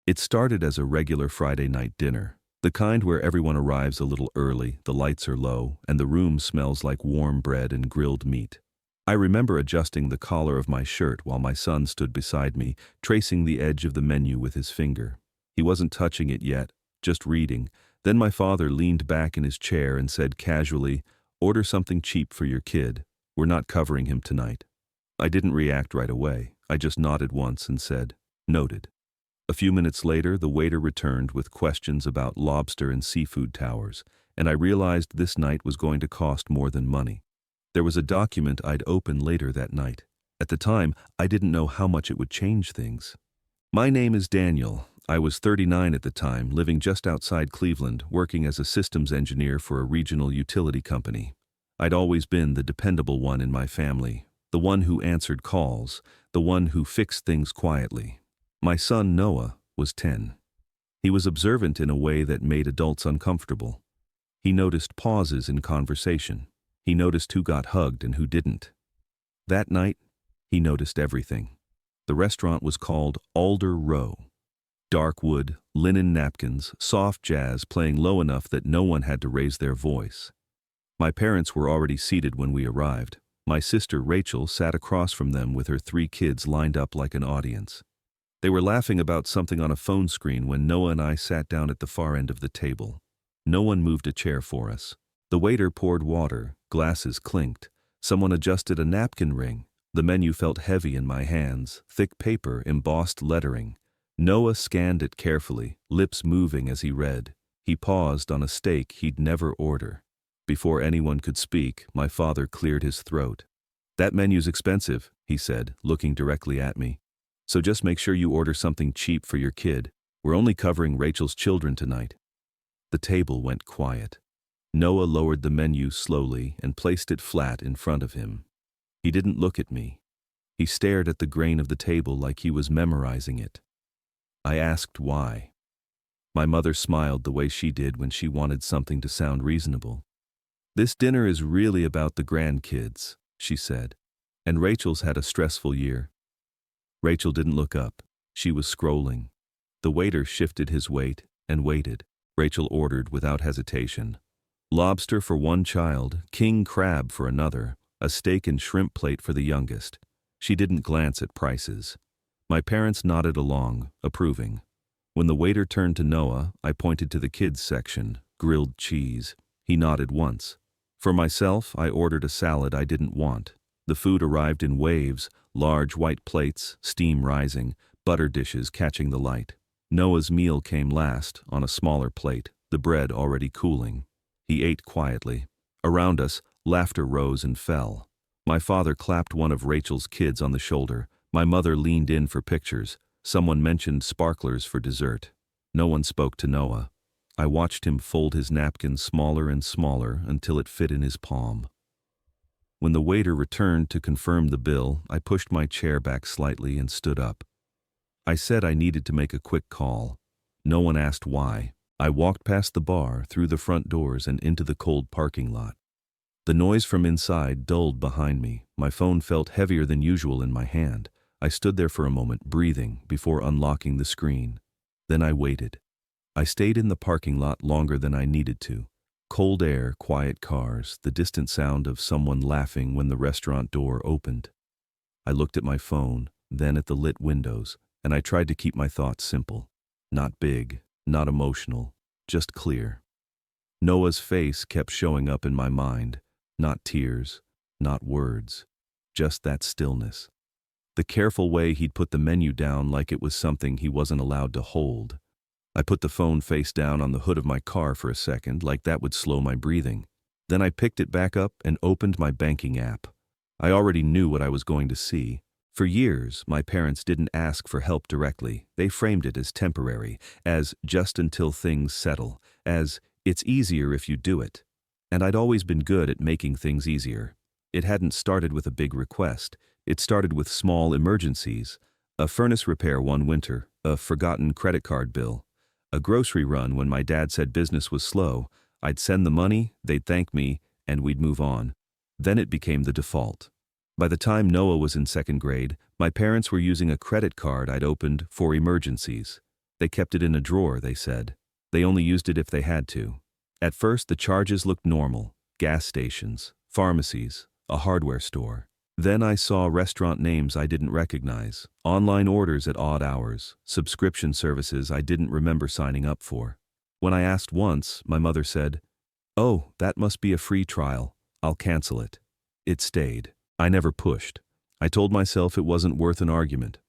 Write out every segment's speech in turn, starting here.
It started as a regular Friday night dinner, the kind where everyone arrives a little early, the lights are low, and the room smells like warm bread and grilled meat. I remember adjusting the collar of my shirt while my son stood beside me, tracing the edge of the menu with his finger. He wasn't touching it yet, just reading. Then my father leaned back in his chair and said casually, "Order something cheap for your kid. We're not covering him tonight." I didn't react right away. I just nodded once and said, "Noted." A few minutes later, the waiter returned with questions about lobster and seafood towers, and I realized this night was going to cost more than money. There was a document I'd open later that night. At the time, I didn't know how much it would change things. My name is Daniel. I was 39 at the time, living just outside Cleveland, working as a systems engineer for a regional utility company. I'd always been the dependable one in my family, the one who answered calls, the one who fixed things quietly. My son Noah was 10. He was observant in a way that made adults uncomfortable. He noticed pauses in conversation. He noticed who got hugged and who didn't. That night, he noticed everything. The restaurant was called Alder Row. Dark wood, linen napkins, soft jazz playing low enough that no one had to raise their voice. My parents were already seated when we arrived. My sister Rachel sat across from them with her 3 kids lined up like an audience. They were laughing about something on a phone screen when Noah and I sat down at the far end of the table. No one moved a chair for us. The waiter poured water, glasses clinked. Someone adjusted a napkin ring. The menu felt heavy in my hands, thick paper, embossed lettering. Noah scanned it carefully, lips moving as he read. He paused on a steak he'd never order. Before anyone could speak, my father cleared his throat. "That menu's expensive," he said, looking directly at me. "So just make sure you order something cheap for your kid. We're only covering Rachel's children tonight." The table went quiet. Noah lowered the menu slowly and placed it flat in front of him. He didn't look at me. He stared at the grain of the table like he was memorizing it. I asked why. My mother smiled the way she did when she wanted something to sound reasonable. "This dinner is really about the grandkids," she said, "and Rachel's had a stressful year." Rachel didn't look up. She was scrolling. The waiter shifted his weight and waited. Rachel ordered without hesitation. Lobster for one child, king crab for another, a steak and shrimp plate for the youngest. She didn't glance at prices. My parents nodded along, approving. When the waiter turned to Noah, I pointed to the kids section, grilled cheese. He nodded once. For myself, I ordered a salad I didn't want. The food arrived in waves, large white plates, steam rising, butter dishes catching the light. Noah's meal came last, on a smaller plate, the bread already cooling. He ate quietly. Around us, laughter rose and fell. My father clapped one of Rachel's kids on the shoulder. My mother leaned in for pictures. Someone mentioned sparklers for dessert. No one spoke to Noah. I watched him fold his napkin smaller and smaller until it fit in his palm. When the waiter returned to confirm the bill, I pushed my chair back slightly and stood up. I said I needed to make a quick call. No one asked why. I walked past the bar, through the front doors and into the cold parking lot. The noise from inside dulled behind me. My phone felt heavier than usual in my hand. I stood there for a moment, breathing, before unlocking the screen. Then I waited. I stayed in the parking lot longer than I needed to. Cold air, quiet cars, the distant sound of someone laughing when the restaurant door opened. I looked at my phone, then at the lit windows, and I tried to keep my thoughts simple. Not big, not emotional, just clear. Noah's face kept showing up in my mind. Not tears, not words, just that stillness. The careful way he'd put the menu down like it was something he wasn't allowed to hold. I put the phone face down on the hood of my car for a second, like that would slow my breathing. Then I picked it back up and opened my banking app. I already knew what I was going to see. For years, my parents didn't ask for help directly. They framed it as temporary, as just until things settle, as it's easier if you do it. And I'd always been good at making things easier. It hadn't started with a big request. It started with small emergencies. A furnace repair one winter, a forgotten credit card bill, a grocery run when my dad said business was slow. I'd send the money, they'd thank me, and we'd move on. Then it became the default. By the time Noah was in second grade, my parents were using a credit card I'd opened for emergencies. They kept it in a drawer, they said. They only used it if they had to. At first, the charges looked normal: gas stations, pharmacies, a hardware store. Then I saw restaurant names I didn't recognize, online orders at odd hours, subscription services I didn't remember signing up for. When I asked once, my mother said, "Oh, that must be a free trial. I'll cancel it." It stayed. I never pushed. I told myself it wasn't worth an argument.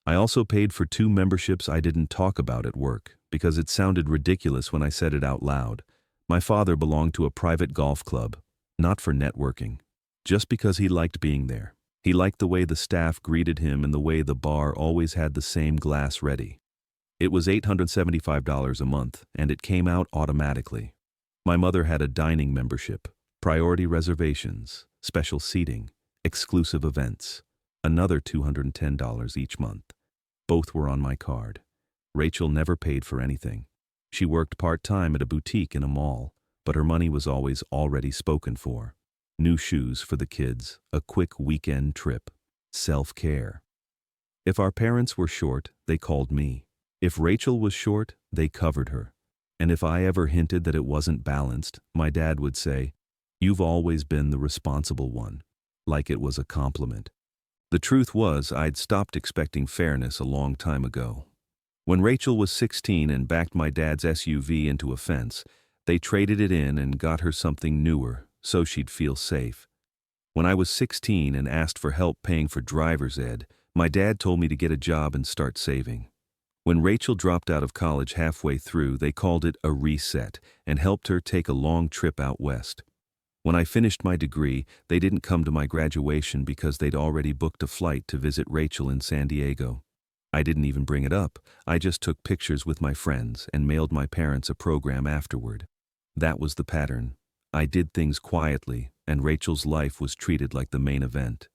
I also paid for 2 memberships I didn't talk about at work, because it sounded ridiculous when I said it out loud. My father belonged to a private golf club, not for networking. Just because he liked being there. He liked the way the staff greeted him and the way the bar always had the same glass ready. It was $875 a month, and it came out automatically. My mother had a dining membership, priority reservations, special seating, exclusive events, another $210 each month. Both were on my card. Rachel never paid for anything. She worked part-time at a boutique in a mall, but her money was always already spoken for. New shoes for the kids, a quick weekend trip, self-care. If our parents were short, they called me. If Rachel was short, they covered her. And if I ever hinted that it wasn't balanced, my dad would say, "You've always been the responsible one," like it was a compliment. The truth was, I'd stopped expecting fairness a long time ago. When Rachel was 16 and backed my dad's SUV into a fence, they traded it in and got her something newer, so she'd feel safe. When I was 16 and asked for help paying for driver's ed, my dad told me to get a job and start saving. When Rachel dropped out of college halfway through, they called it a reset and helped her take a long trip out west. When I finished my degree, they didn't come to my graduation because they'd already booked a flight to visit Rachel in San Diego. I didn't even bring it up. I just took pictures with my friends and mailed my parents a program afterward. That was the pattern. I did things quietly, and Rachel's life was treated like the main event.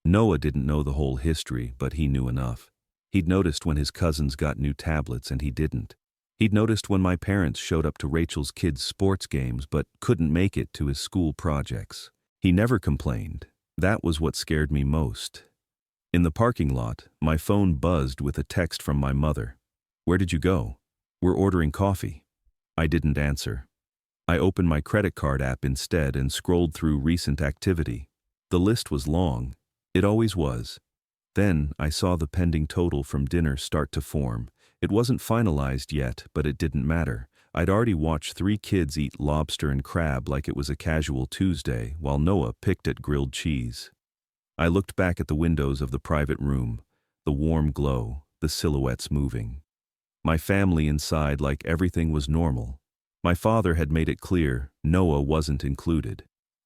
Noah didn't know the whole history, but he knew enough. He'd noticed when his cousins got new tablets and he didn't. He'd noticed when my parents showed up to Rachel's kids' sports games but couldn't make it to his school projects. He never complained. That was what scared me most. In the parking lot, my phone buzzed with a text from my mother. "Where did you go?" "We're ordering coffee." I didn't answer. I opened my credit card app instead and scrolled through recent activity. The list was long. It always was. Then I saw the pending total from dinner start to form. It wasn't finalized yet, but it didn't matter. I'd already watched 3 kids eat lobster and crab like it was a casual Tuesday, while Noah picked at grilled cheese. I looked back at the windows of the private room, the warm glow, the silhouettes moving. My family inside like everything was normal. My father had made it clear Noah wasn't included.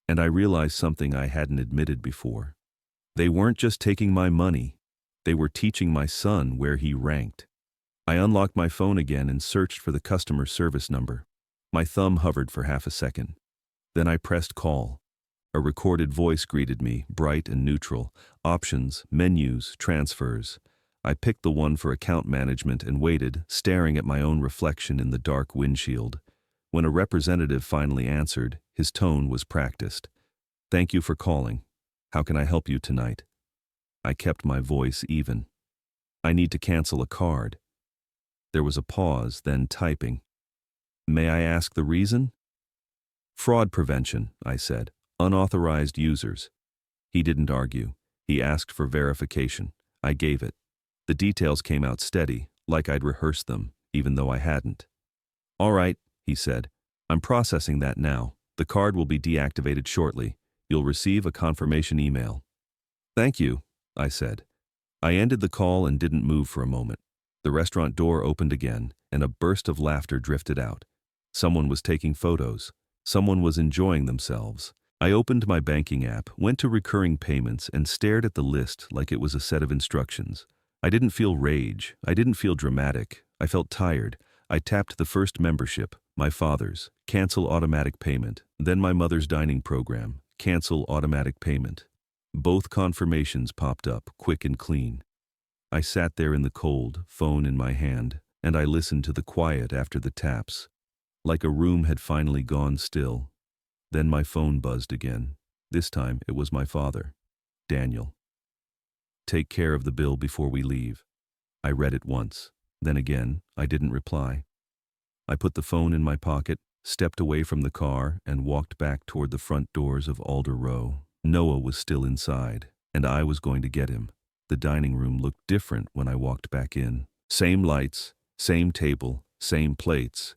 And I realized something I hadn't admitted before. They weren't just taking my money. They were teaching my son where he ranked. I unlocked my phone again and searched for the customer service number. My thumb hovered for half a second. Then I pressed call. A recorded voice greeted me, bright and neutral. Options, menus, transfers. I picked the one for account management and waited, staring at my own reflection in the dark windshield. When a representative finally answered, his tone was practiced. "Thank you for calling. How can I help you tonight?" I kept my voice even. "I need to cancel a card." There was a pause, then typing. "May I ask the reason?" "Fraud prevention," I said. "Unauthorized users." He didn't argue. He asked for verification. I gave it. The details came out steady, like I'd rehearsed them, even though I hadn't. "All right," he said. "I'm processing that now. The card will be deactivated shortly. You'll receive a confirmation email." "Thank you," I said. I ended the call and didn't move for a moment. The restaurant door opened again, and a burst of laughter drifted out. Someone was taking photos. Someone was enjoying themselves. I opened my banking app, went to recurring payments, and stared at the list like it was a set of instructions. I didn't feel rage. I didn't feel dramatic. I felt tired. I tapped the first membership, my father's, cancel automatic payment, then my mother's dining program, cancel automatic payment. Both confirmations popped up, quick and clean. I sat there in the cold, phone in my hand, and I listened to the quiet after the taps, like a room had finally gone still. Then my phone buzzed again. This time it was my father. "Daniel. Take care of the bill before we leave." I read it once. Then again, I didn't reply. I put the phone in my pocket, stepped away from the car, and walked back toward the front doors of Alder Row. Noah was still inside, and I was going to get him. The dining room looked different when I walked back in. Same lights, same table, same plates.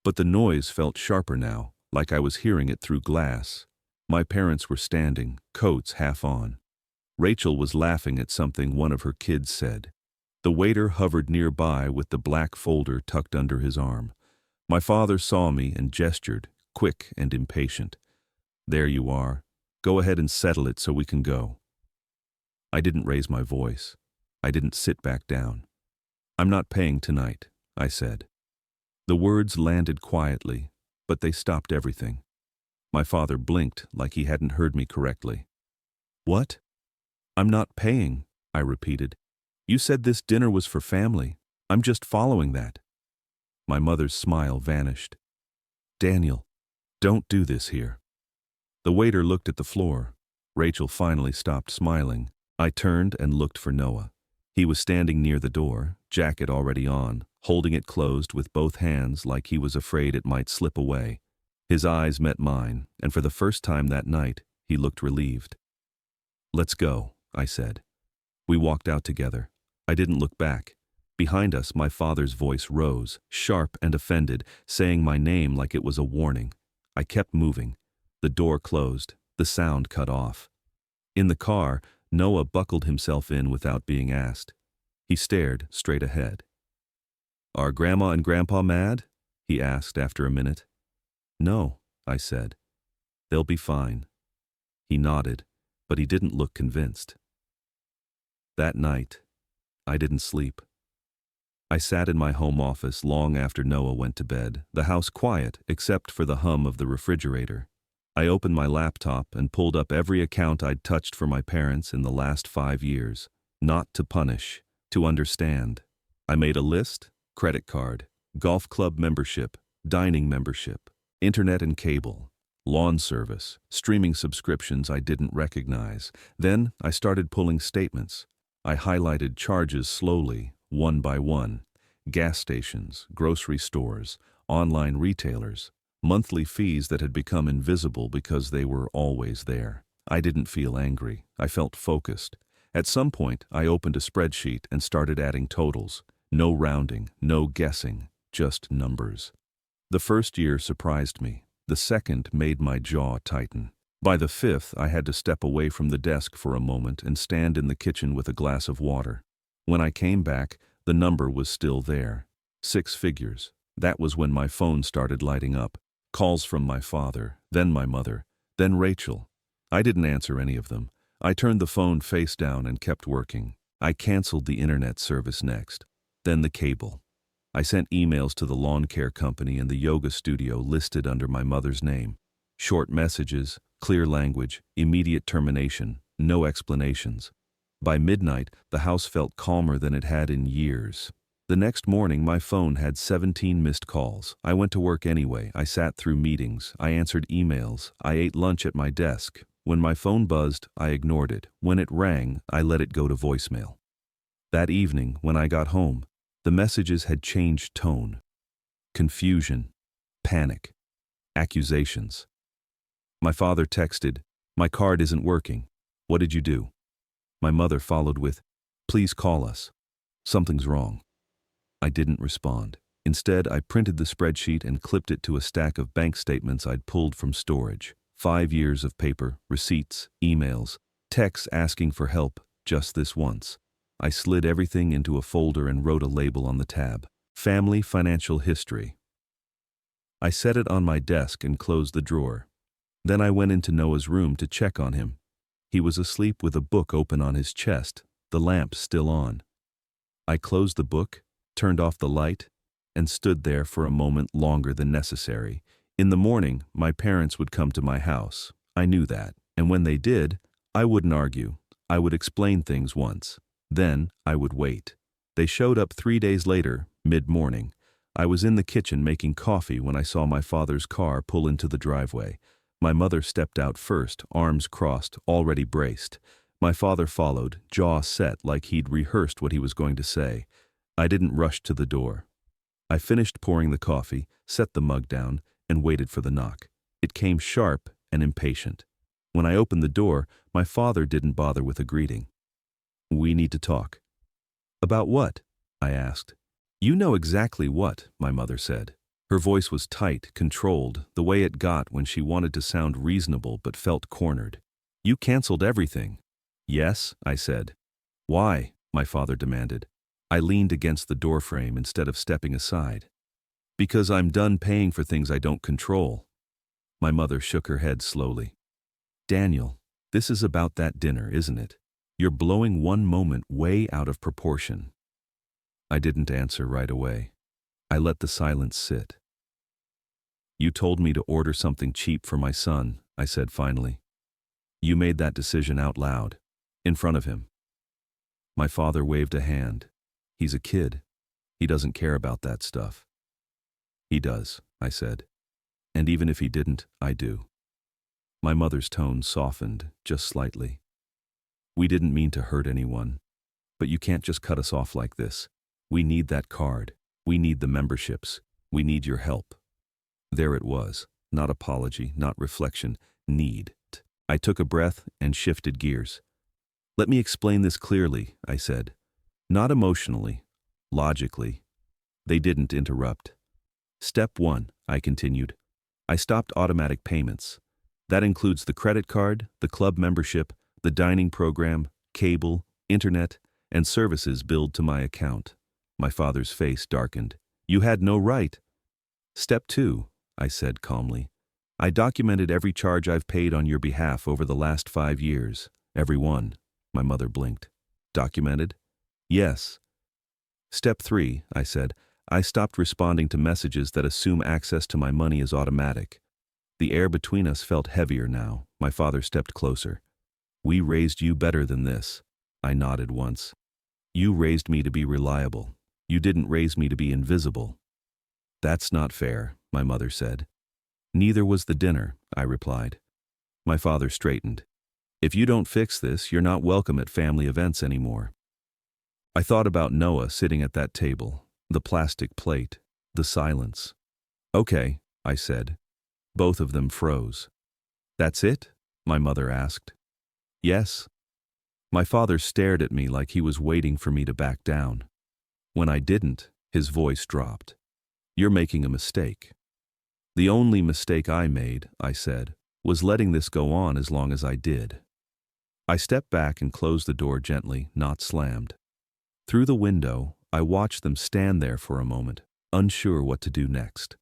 But the noise felt sharper now, like I was hearing it through glass. My parents were standing, coats half on. Rachel was laughing at something one of her kids said. The waiter hovered nearby with the black folder tucked under his arm. My father saw me and gestured, quick and impatient. "There you are. Go ahead and settle it so we can go." I didn't raise my voice. I didn't sit back down. "I'm not paying tonight," I said. The words landed quietly, but they stopped everything. My father blinked like he hadn't heard me correctly. "What?" "I'm not paying," I repeated. "You said this dinner was for family. I'm just following that." My mother's smile vanished. "Daniel, don't do this here." The waiter looked at the floor. Rachel finally stopped smiling. I turned and looked for Noah. He was standing near the door, jacket already on, holding it closed with both hands like he was afraid it might slip away. His eyes met mine, and for the first time that night, he looked relieved. "Let's go," I said. We walked out together. I didn't look back. Behind us, my father's voice rose, sharp and offended, saying my name like it was a warning. I kept moving. The door closed. The sound cut off. In the car, Noah buckled himself in without being asked. He stared straight ahead. "Are Grandma and Grandpa mad?" he asked after a minute. "No," I said. "They'll be fine." He nodded, but he didn't look convinced. That night, I didn't sleep. I sat in my home office long after Noah went to bed, the house quiet except for the hum of the refrigerator. I opened my laptop and pulled up every account I'd touched for my parents in the last 5 years. Not to punish, to understand. I made a list: credit card, golf club membership, dining membership, internet and cable, lawn service, streaming subscriptions I didn't recognize. Then I started pulling statements. I highlighted charges slowly, one by one. Gas stations, grocery stores, online retailers, monthly fees that had become invisible because they were always there. I didn't feel angry. I felt focused. At some point, I opened a spreadsheet and started adding totals. No rounding, no guessing, just numbers. The first year surprised me. The second made my jaw tighten. By the fifth, I had to step away from the desk for a moment and stand in the kitchen with a glass of water. When I came back, the number was still there. 6 figures. That was when my phone started lighting up. Calls from my father, then my mother, then Rachel. I didn't answer any of them. I turned the phone face down and kept working. I canceled the internet service next, then the cable. I sent emails to the lawn care company and the yoga studio listed under my mother's name. Short messages, clear language, immediate termination, no explanations. By midnight, the house felt calmer than it had in years. The next morning, my phone had 17 missed calls. I went to work anyway. I sat through meetings. I answered emails. I ate lunch at my desk. When my phone buzzed, I ignored it. When it rang, I let it go to voicemail. That evening, when I got home, the messages had changed tone. Confusion, panic, accusations. My father texted, "My card isn't working. What did you do?" My mother followed with, "Please call us. Something's wrong." I didn't respond. Instead, I printed the spreadsheet and clipped it to a stack of bank statements I'd pulled from storage. 5 years of paper, receipts, emails, texts asking for help, just this once. I slid everything into a folder and wrote a label on the tab. Family Financial History. I set it on my desk and closed the drawer. Then I went into Noah's room to check on him. He was asleep with a book open on his chest, the lamp still on. I closed the book, turned off the light, and stood there for a moment longer than necessary. In the morning, my parents would come to my house. I knew that, and when they did, I wouldn't argue. I would explain things once. Then I would wait. They showed up 3 days later, mid-morning. I was in the kitchen making coffee when I saw my father's car pull into the driveway. My mother stepped out first, arms crossed, already braced. My father followed, jaw set like he'd rehearsed what he was going to say. I didn't rush to the door. I finished pouring the coffee, set the mug down, and waited for the knock. It came sharp and impatient. When I opened the door, my father didn't bother with a greeting. "We need to talk." "About what?" I asked. "You know exactly what," my mother said. Her voice was tight, controlled, the way it got when she wanted to sound reasonable but felt cornered. "You canceled everything." "Yes," I said. "Why?" my father demanded. I leaned against the doorframe instead of stepping aside. "Because I'm done paying for things I don't control." My mother shook her head slowly. "Daniel, this is about that dinner, isn't it? You're blowing one moment way out of proportion." I didn't answer right away. I let the silence sit. "You told me to order something cheap for my son," I said finally. "You made that decision out loud, in front of him." My father waved a hand. "He's a kid. He doesn't care about that stuff." "He does," I said. "And even if he didn't, I do." My mother's tone softened, just slightly. "We didn't mean to hurt anyone. But you can't just cut us off like this. We need that card. We need the memberships. We need your help." There it was. Not apology, not reflection. Need. I took a breath and shifted gears. "Let me explain this clearly," I said. "Not emotionally, logically." They didn't interrupt. "Step 1, I continued. I stopped automatic payments. That includes the credit card, the club membership, the dining program, cable, internet, and services billed to my account." My father's face darkened. "You had no right." "Step 2, I said calmly. "I documented every charge I've paid on your behalf over the last 5 years. Every one." My mother blinked. "Documented?" "Yes." "Step 3, I said. I stopped responding to messages that assume access to my money is automatic." The air between us felt heavier now. My father stepped closer. "We raised you better than this." I nodded once. "You raised me to be reliable. You didn't raise me to be invisible." "That's not fair," my mother said. "Neither was the dinner," I replied. My father straightened. "If you don't fix this, you're not welcome at family events anymore." I thought about Noah sitting at that table, the plastic plate, the silence. "Okay," I said. Both of them froze. "That's it?" my mother asked. "Yes." My father stared at me like he was waiting for me to back down. When I didn't, his voice dropped. "You're making a mistake." "The only mistake I made," I said, "was letting this go on as long as I did." I stepped back and closed the door gently, not slammed. Through the window, I watched them stand there for a moment, unsure what to do next.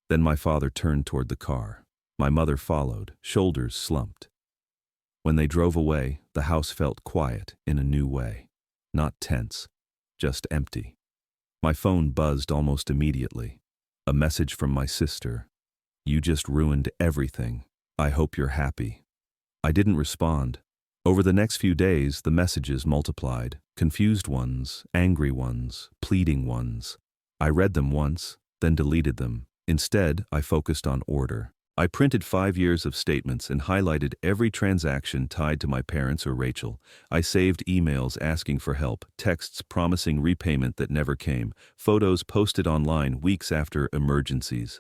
Then my father turned toward the car. My mother followed, shoulders slumped. When they drove away, the house felt quiet in a new way. Not tense, just empty. My phone buzzed almost immediately. A message from my sister. "You just ruined everything. I hope you're happy." I didn't respond. Over the next few days, the messages multiplied. Confused ones, angry ones, pleading ones. I read them once, then deleted them. Instead, I focused on order. I printed 5 years of statements and highlighted every transaction tied to my parents or Rachel. I saved emails asking for help, texts promising repayment that never came, photos posted online weeks after emergencies.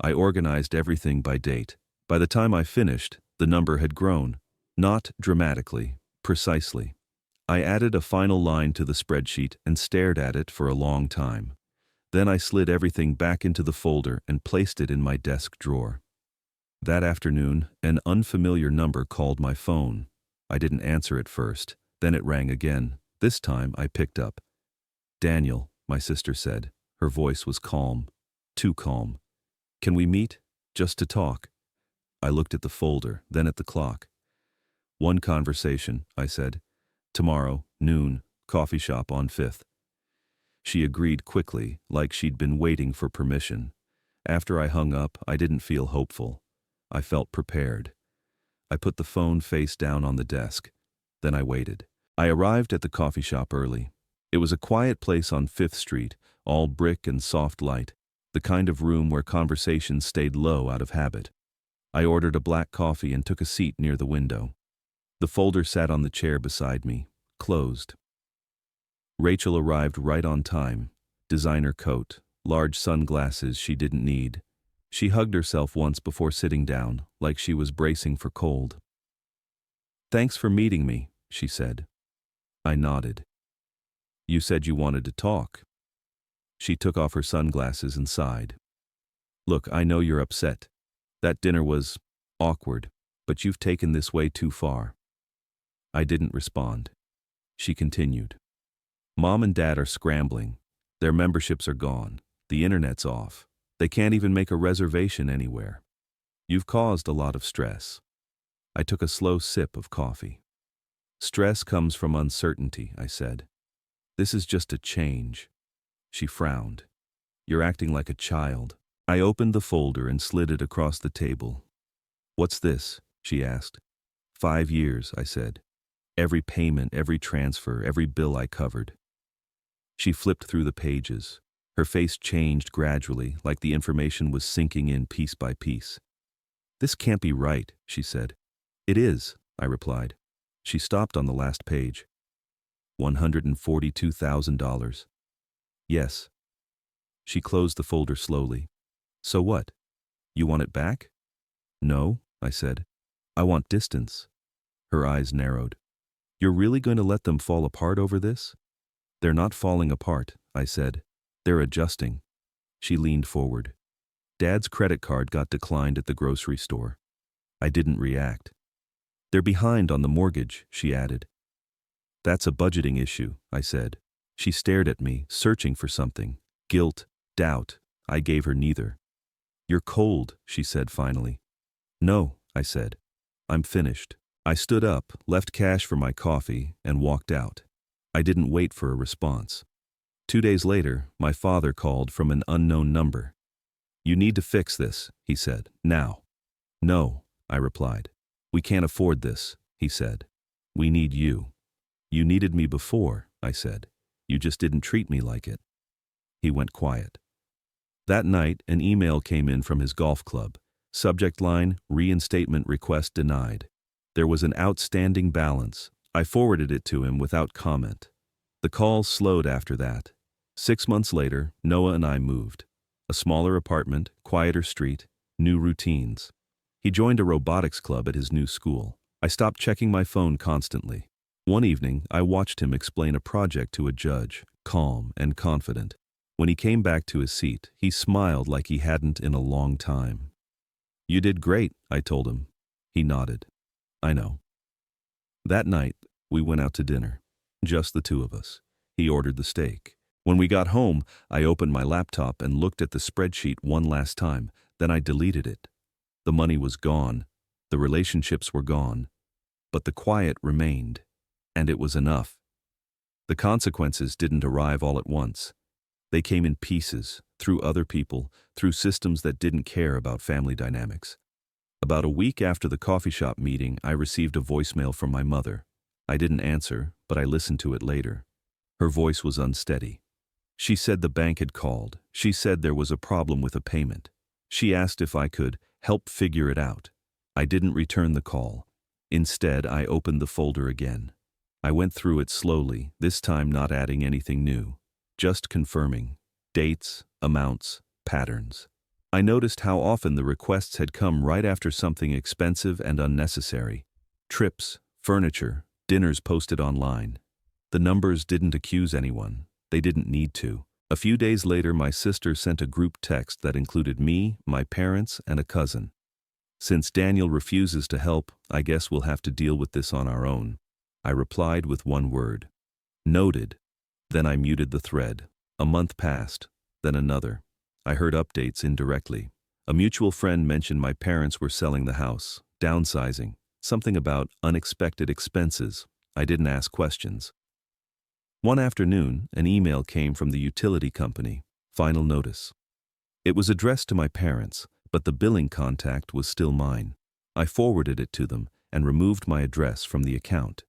I organized everything by date. By the time I finished, the number had grown. Not dramatically, precisely. I added a final line to the spreadsheet and stared at it for a long time. Then I slid everything back into the folder and placed it in my desk drawer. That afternoon, an unfamiliar number called my phone. I didn't answer at first. Then it rang again. This time I picked up. "Daniel," my sister said. Her voice was calm. Too calm. "Can we meet? Just to talk?" I looked at the folder, then at the clock. "One conversation," I said. "Tomorrow, noon, coffee shop on 5th. She agreed quickly, like she'd been waiting for permission. After I hung up, I didn't feel hopeful. I felt prepared. I put the phone face down on the desk. Then I waited. I arrived at the coffee shop early. It was a quiet place on 5th Street, all brick and soft light, the kind of room where conversations stayed low out of habit. I ordered a black coffee and took a seat near the window. The folder sat on the chair beside me, closed. Rachel arrived right on time. Designer coat, large sunglasses she didn't need. She hugged herself once before sitting down, like she was bracing for cold. "Thanks for meeting me," she said. I nodded. "You said you wanted to talk." She took off her sunglasses and sighed. "Look, I know you're upset. That dinner was awkward, but you've taken this way too far." I didn't respond. She continued. "Mom and Dad are scrambling. Their memberships are gone. The internet's off. They can't even make a reservation anywhere. You've caused a lot of stress." I took a slow sip of coffee. "Stress comes from uncertainty," I said. "This is just a change." She frowned. "You're acting like a child." I opened the folder and slid it across the table. "What's this?" she asked. 5 years, I said. Every payment, every transfer, every bill I covered. She flipped through the pages. Her face changed gradually, like the information was sinking in piece by piece. "This can't be right," she said. "It is," I replied. She stopped on the last page. $142,000. "Yes." She closed the folder slowly. "So what? You want it back?" "No," I said. "I want distance." Her eyes narrowed. "You're really going to let them fall apart over this?" "They're not falling apart," I said. "They're adjusting." She leaned forward. "Dad's credit card got declined at the grocery store." I didn't react. "They're behind on the mortgage," she added. "That's a budgeting issue," I said. She stared at me, searching for something. Guilt, doubt. I gave her neither. "You're cold," she said finally. "No," I said. "I'm finished." I stood up, left cash for my coffee, and walked out. I didn't wait for a response. 2 days later, my father called from an unknown number. "You need to fix this," he said, "now." "No," I replied. "We can't afford this," he said. "We need you." "You needed me before," I said. "You just didn't treat me like it." He went quiet. That night, an email came in from his golf club. Subject line, "Reinstatement request denied." There was an outstanding balance. I forwarded it to him without comment. The calls slowed after that. 6 months later, Noah and I moved. A smaller apartment, quieter street, new routines. He joined a robotics club at his new school. I stopped checking my phone constantly. One evening, I watched him explain a project to a judge, calm and confident. When he came back to his seat, he smiled like he hadn't in a long time. "You did great," I told him. He nodded. "I know." That night, we went out to dinner. Just the two of us. He ordered the steak. When we got home, I opened my laptop and looked at the spreadsheet one last time, then I deleted it. The money was gone. The relationships were gone. But the quiet remained. And it was enough. The consequences didn't arrive all at once. They came in pieces, through other people, through systems that didn't care about family dynamics. About a week after the coffee shop meeting, I received a voicemail from my mother. I didn't answer, but I listened to it later. Her voice was unsteady. She said the bank had called. She said there was a problem with a payment. She asked if I could help figure it out. I didn't return the call. Instead, I opened the folder again. I went through it slowly, this time not adding anything new. Just confirming. Dates, amounts, patterns. I noticed how often the requests had come right after something expensive and unnecessary. Trips, furniture, dinners posted online. The numbers didn't accuse anyone. They didn't need to. A few days later, my sister sent a group text that included me, my parents, and a cousin. "Since Daniel refuses to help, I guess we'll have to deal with this on our own." I replied with one word. "Noted." Then I muted the thread. A month passed, then another. I heard updates indirectly. A mutual friend mentioned my parents were selling the house, downsizing, something about unexpected expenses. I didn't ask questions. One afternoon, an email came from the utility company. Final notice. It was addressed to my parents, but the billing contact was still mine. I forwarded it to them and removed my address from the account.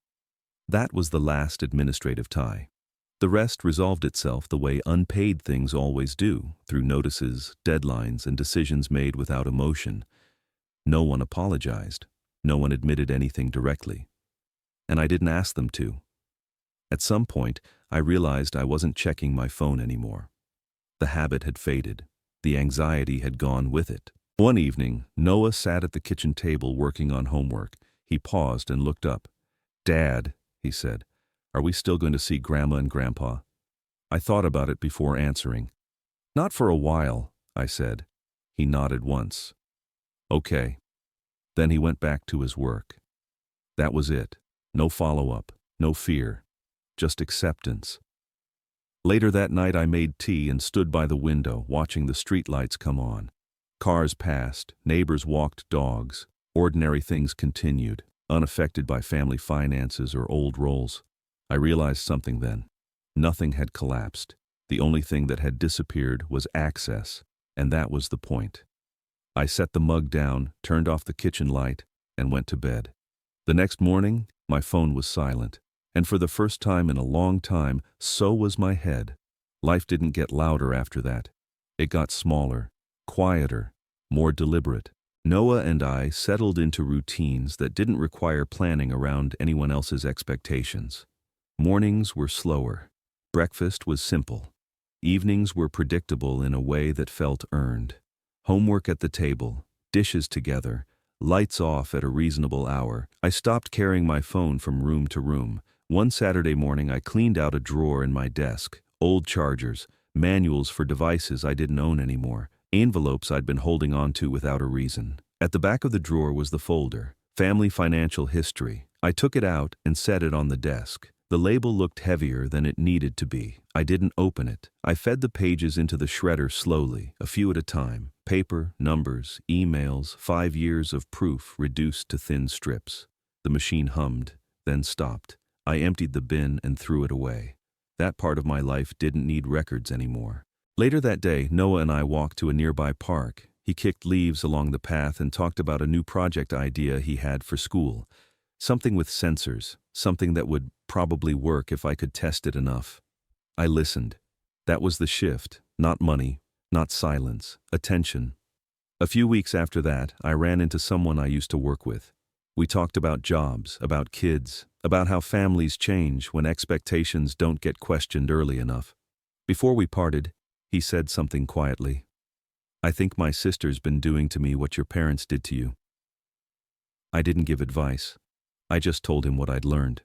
That was the last administrative tie. The rest resolved itself the way unpaid things always do, through notices, deadlines, and decisions made without emotion. No one apologized. No one admitted anything directly. And I didn't ask them to. At some point, I realized I wasn't checking my phone anymore. The habit had faded. The anxiety had gone with it. One evening, Noah sat at the kitchen table working on homework. He paused and looked up. "Dad," he said, "are we still going to see Grandma and Grandpa?" I thought about it before answering. "Not for a while," I said. He nodded once. "Okay." Then he went back to his work. That was it. No follow-up, no fear, just acceptance. Later that night I made tea and stood by the window, watching the streetlights come on. Cars passed, neighbors walked dogs. Ordinary things continued, unaffected by family finances or old roles. I realized something then. Nothing had collapsed. The only thing that had disappeared was access, and that was the point. I set the mug down, turned off the kitchen light, and went to bed. The next morning, my phone was silent, and for the first time in a long time, so was my head. Life didn't get louder after that. It got smaller, quieter, more deliberate. Noah and I settled into routines that didn't require planning around anyone else's expectations. Mornings were slower. Breakfast was simple. Evenings were predictable in a way that felt earned. Homework at the table, dishes together, lights off at a reasonable hour. I stopped carrying my phone from room to room. One Saturday morning I cleaned out a drawer in my desk, old chargers, manuals for devices I didn't own anymore, envelopes I'd been holding on to without a reason. At the back of the drawer was the folder, Family Financial History. I took it out and set it on the desk. The label looked heavier than it needed to be. I didn't open it. I fed the pages into the shredder slowly, a few at a time. Paper, numbers, emails, 5 years of proof reduced to thin strips. The machine hummed, then stopped. I emptied the bin and threw it away. That part of my life didn't need records anymore. Later that day, Noah and I walked to a nearby park. He kicked leaves along the path and talked about a new project idea he had for school. Something with sensors, something that would probably work if I could test it enough. I listened. That was the shift, not money, not silence, attention. A few weeks after that, I ran into someone I used to work with. We talked about jobs, about kids, about how families change when expectations don't get questioned early enough. Before we parted, he said something quietly. "I think my sister's been doing to me what your parents did to you." I didn't give advice. I just told him what I'd learned.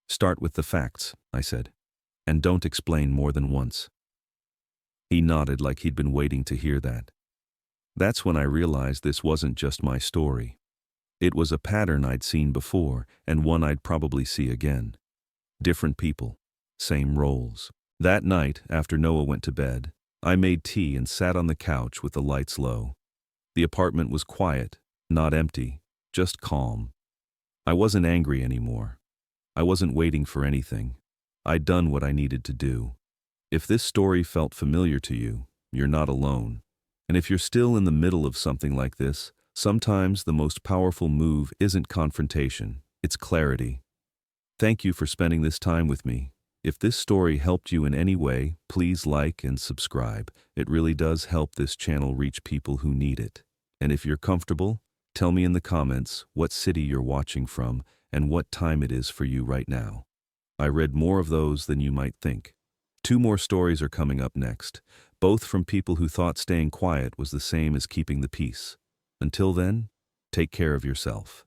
"Start with the facts," I said, "and don't explain more than once." He nodded like he'd been waiting to hear that. That's when I realized this wasn't just my story. It was a pattern I'd seen before, and one I'd probably see again. Different people, same roles. That night, after Noah went to bed, I made tea and sat on the couch with the lights low. The apartment was quiet, not empty, just calm. I wasn't angry anymore. I wasn't waiting for anything. I'd done what I needed to do. If this story felt familiar to you, you're not alone. And if you're still in the middle of something like this, sometimes the most powerful move isn't confrontation, it's clarity. Thank you for spending this time with me. If this story helped you in any way, please like and subscribe. It really does help this channel reach people who need it. And if you're comfortable, tell me in the comments what city you're watching from and what time it is for you right now. I read more of those than you might think. 2 more stories are coming up next, both from people who thought staying quiet was the same as keeping the peace. Until then, take care of yourself.